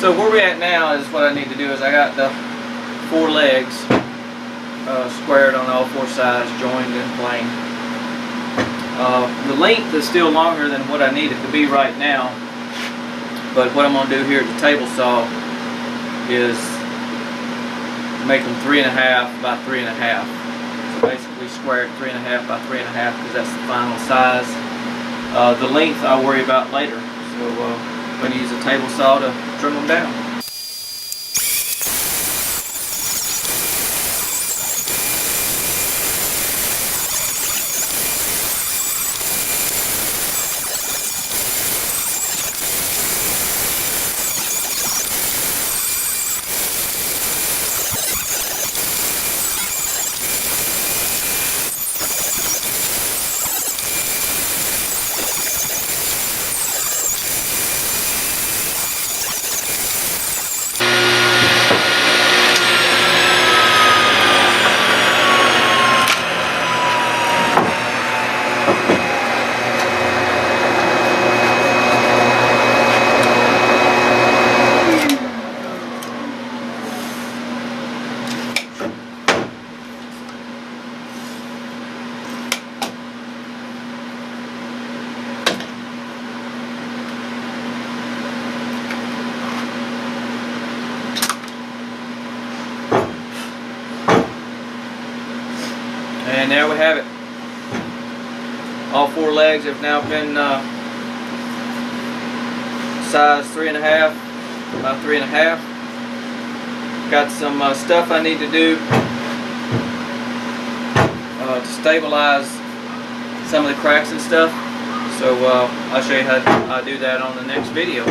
So where we're at now is what I need to do is I got the 4 legs squared on all 4 sides, joined in plane. The length is still longer than what I need it to be right now, but what I'm going to do here at the table saw is make them 3.5 by 3.5. So basically square it 3.5 by 3.5 because that's the final size. The length I'll worry about later. So I'm going to use a table saw to trim them down. And there we have it. All 4 legs have now been size 3.5 by 3.5. Got some stuff I need to do to stabilize some of the cracks and stuff. So I'll show you how I do that on the next video.